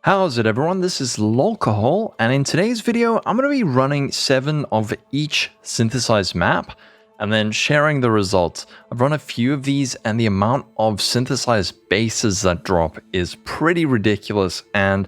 How's it everyone, this is Lolcohol, and in today's video I'm going to be running 7 of each synthesized map and then sharing the results. I've run a few of these and the amount of synthesized bases that drop is pretty ridiculous, and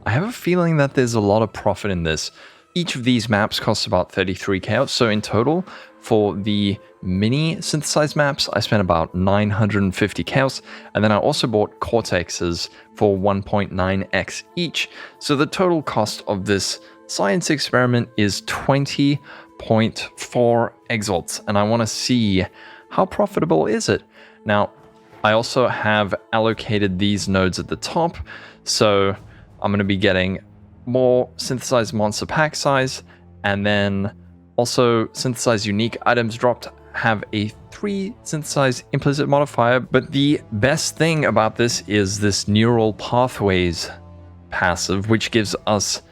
I have a feeling that there's a lot of profit in this. Each of these maps costs about 33 chaos, so in total for the mini synthesized maps I spent about 950 chaos, and then I also bought cortexes for 1.9x each, so the total cost of this science experiment is 20.4 exalts, and I want to see how profitable is it. Now I also have allocated these nodes at the top, so I'm going to be getting more synthesized monster pack size, and then also synthesized unique items dropped have a 3 synthesized implicit modifier. But the best thing about this is this neural pathways passive, which gives us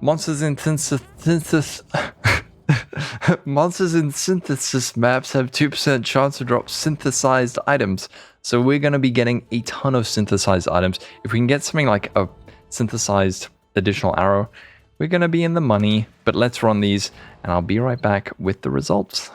monsters in synthesis monsters in synthesis maps have 2% chance to drop synthesized items, so we're going to be getting a ton of synthesized items. If we can get something like a synthesized additional arrow, we're going to be in the money. But let's run these and I'll be right back with the results.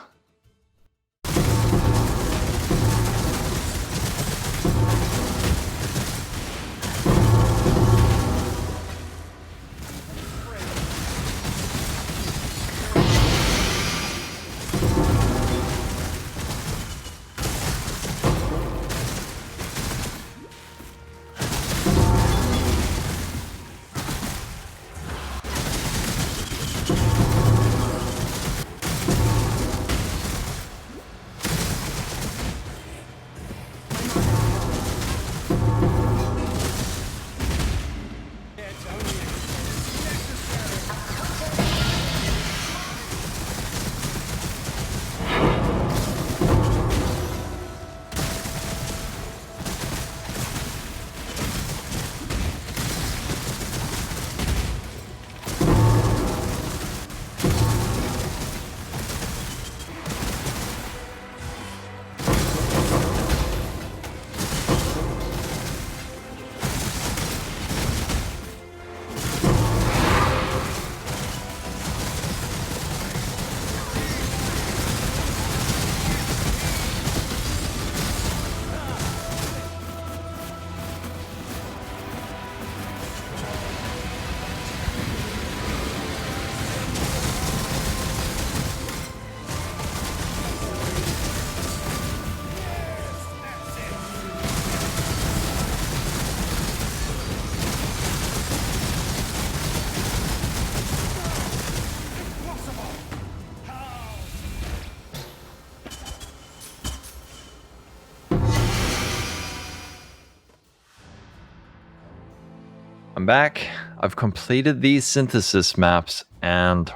I'm back. I've completed these synthesis maps, and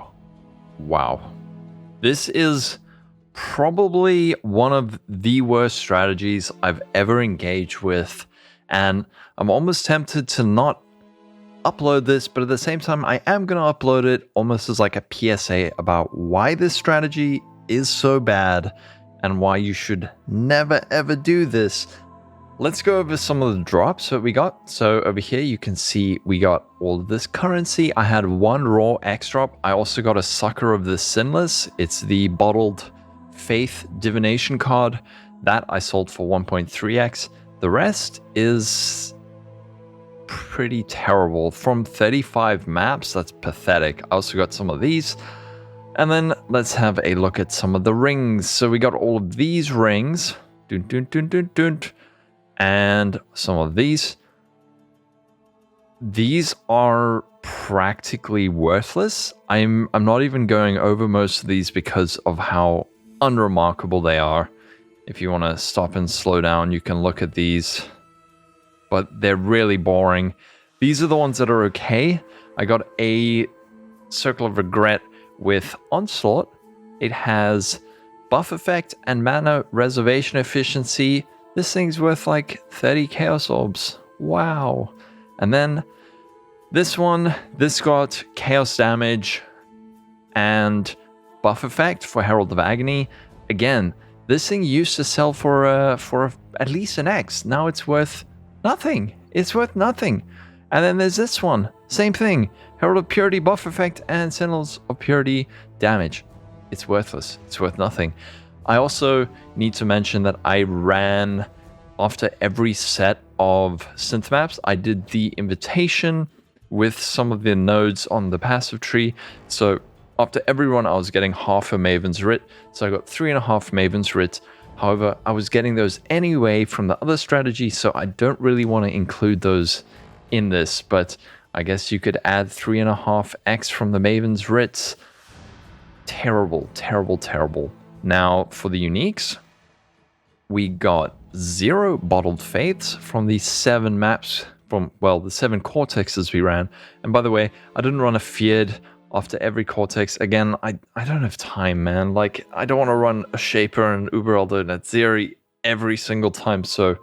wow. This is probably one of the worst strategies I've ever engaged with, and I'm almost tempted to not upload this, but at the same time I am going to upload it almost as like a PSA about why this strategy is so bad and why you should never ever do this. Let's go over some of the drops that we got. So over here you can see we got all of this currency. I had 1 raw X drop. I also got a Sucker of the Sinless. It's the bottled Faith Divination card. That I sold for 1.3x. The rest is pretty terrible. From 35 maps, that's pathetic. I also got some of these. And then let's have a look at some of the rings. So we got all of these rings. Dun, dun, dun, dun, dun. And some of these are practically worthless. I'm not even going over most of these because of how unremarkable they are. If you want to stop and slow down, you can look at these, but they're really boring. These are the ones that are okay. I got a Circle of Regret with Onslaught. It has buff effect and mana reservation efficiency. This thing's worth like 30 Chaos Orbs. Wow. And then this one, this got Chaos Damage and buff effect for Herald of Agony. Again, this thing used to sell for at least an X. Now it's worth nothing. It's worth nothing. And then there's this one. Same thing. Herald of Purity buff effect and Sentinels of Purity damage. It's worthless. It's worth nothing. I also need to mention that I ran after every set of synth maps. I did the invitation with some of the nodes on the passive tree. So after every run, I was getting half a Maven's Writ. So I got 3.5 Maven's Writ. However, I was getting those anyway from the other strategy, so I don't really want to include those in this, but I guess you could add 3.5x from the Maven's Writs. Terrible, terrible, terrible. Now, for the uniques, we got 0 Bottled Faiths from the 7 maps, from, well, the 7 Cortexes we ran. And by the way, I didn't run a Feared after every Cortex. Again, I don't have time, man. Like, I don't want to run a Shaper and Uber Elder at Zeri every single time, so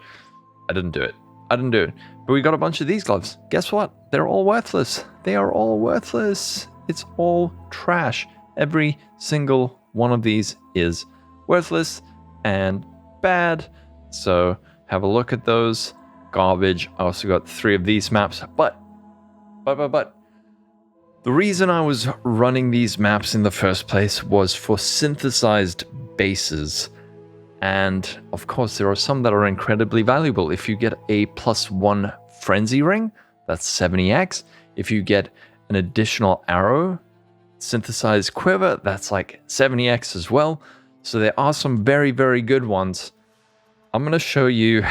I didn't do it. But we got a bunch of these gloves. Guess what? They're all worthless. They are all worthless. It's all trash. Every single one of these is worthless and bad. So have a look at those. Garbage. I also got 3 of these maps. But. The reason I was running these maps in the first place was for synthesized bases. And of course, there are some that are incredibly valuable. If you get a +1 Frenzy Ring, that's 70x. If you get an additional arrow, synthesized quiver, that's like 70x as well. So there are some very, very good ones. I'm going to show you.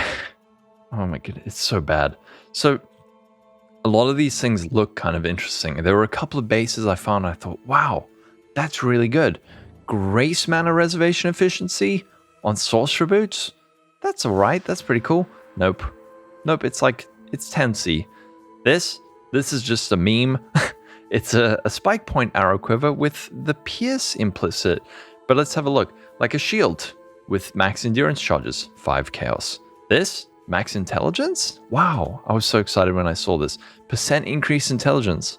Oh my goodness, it's so bad. So a lot of these things look kind of interesting. There were a couple of bases I found. I thought, wow, that's really good. Grace mana reservation efficiency on sorcerer boots. That's all right. That's pretty cool. Nope. It's 10c. This is just a meme. It's a spike point arrow quiver with the pierce implicit. But let's have a look. Like a shield with max endurance charges, 5 chaos. This, max intelligence? Wow, I was so excited when I saw this. Percent increase intelligence,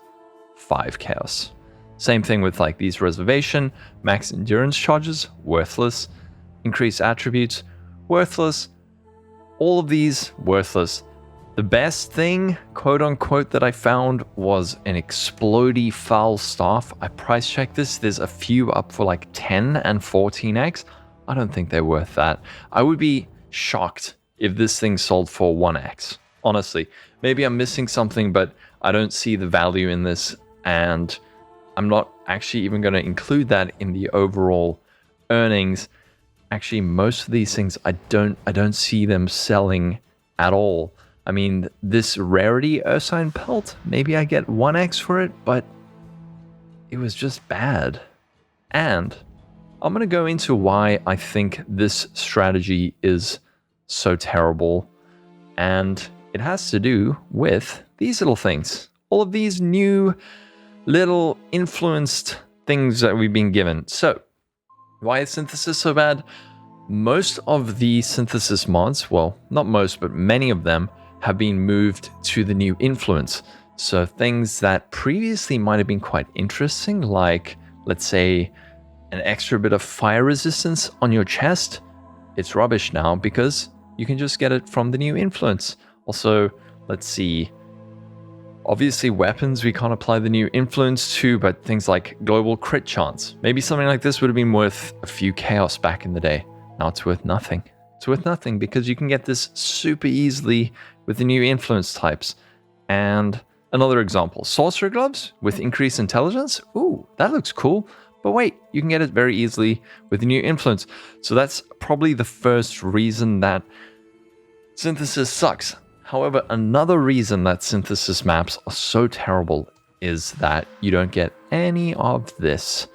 5 chaos. Same thing with like these reservation, max endurance charges, worthless. Increase attributes, worthless. All of these, worthless. The best thing, quote unquote, that I found was an explodey foul staff. I price checked this. There's a few up for like 10 and 14x. I don't think they're worth that. I would be shocked if this thing sold for 1x. Honestly, maybe I'm missing something, but I don't see the value in this, and I'm not actually even going to include that in the overall earnings. Actually, most of these things I don't see them selling at all. I mean, this rarity Ursine Pelt, maybe I get 1x for it, but it was just bad. And I'm going to go into why I think this strategy is so terrible. And it has to do with these little things. All of these new little influenced things that we've been given. So, why is synthesis so bad? Most of the synthesis mods, well, not most, but many of them, have been moved to the new influence. So things that previously might have been quite interesting, like, let's say, an extra bit of fire resistance on your chest, it's rubbish now because you can just get it from the new influence. Also, let's see, obviously weapons we can't apply the new influence to, but things like global crit chance. Maybe something like this would have been worth a few chaos back in the day. Now it's worth nothing. It's worth nothing because you can get this super easily with the new influence types. And another example, sorcerer gloves with increased intelligence. Ooh, that looks cool. But wait, you can get it very easily with the new influence. So that's probably the first reason that synthesis sucks. However, another reason that synthesis maps are so terrible is that you don't get any of this.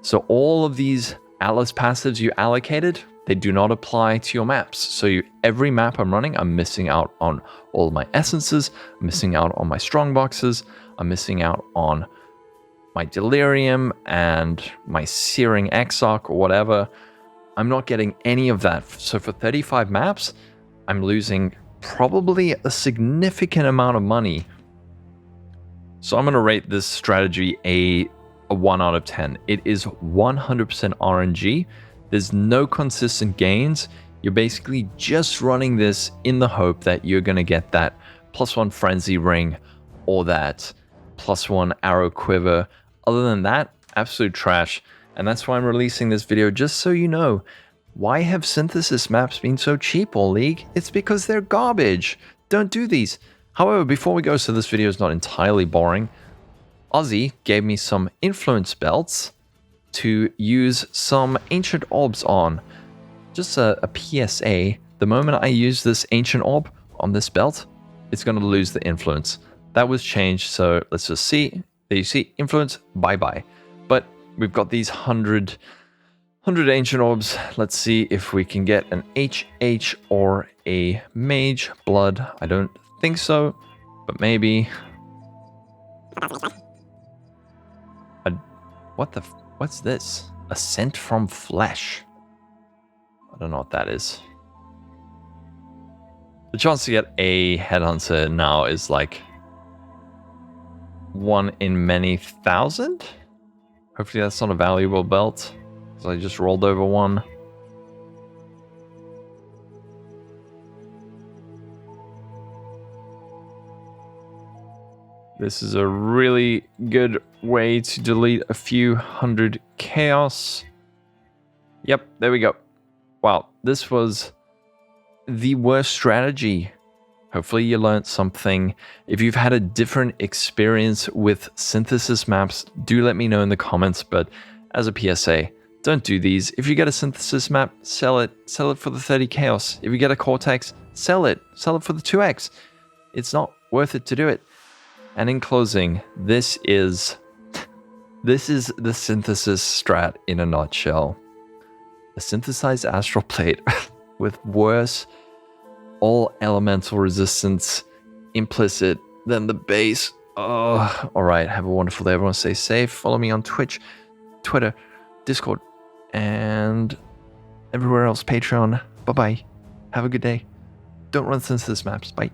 So all of these Atlas passives you allocated, they do not apply to your maps. So every map I'm running, I'm missing out on all of my essences, I'm missing out on my strong boxes, I'm missing out on my delirium and my searing exarch or whatever. I'm not getting any of that. So for 35 maps, I'm losing probably a significant amount of money. So I'm going to rate this strategy a 1 out of 10. It is 100% RNG. There's no consistent gains. You're basically just running this in the hope that you're going to get that +1 frenzy ring or that +1 arrow quiver. Other than that, absolute trash. And that's why I'm releasing this video, just so you know. Why have synthesis maps been so cheap all League? It's because they're garbage. Don't do these. However, before we go, so this video is not entirely boring, Ozzy gave me some influence belts to use some Ancient Orbs on. Just a PSA, the moment I use this Ancient Orb on this belt, it's going to lose the influence. That was changed, so let's just see. There you see, influence, bye-bye. But we've got these 100 Ancient Orbs. Let's see if we can get an HH or a Mage Blood. I don't think so, but maybe. What's this? A scent from flesh. I don't know what that is. The chance to get a Headhunter now is like 1 in many thousand. Hopefully that's not a valuable belt, because I just rolled over one. This is a really good way to delete a few hundred chaos. Yep, there we go. Wow, this was the worst strategy. Hopefully you learned something. If you've had a different experience with synthesis maps, do let me know in the comments. But as a PSA, don't do these. If you get a synthesis map, sell it. Sell it for the 30 chaos. If you get a Cortex, sell it. Sell it for the 2x. It's not worth it to do it. And in closing, this is the synthesis strat in a nutshell. A synthesized astral plate with worse all elemental resistance implicit than the base. Oh, all right. Have a wonderful day. Everyone stay safe. Follow me on Twitch, Twitter, Discord, and everywhere else. Patreon. Bye-bye. Have a good day. Don't run synthesis maps. Bye.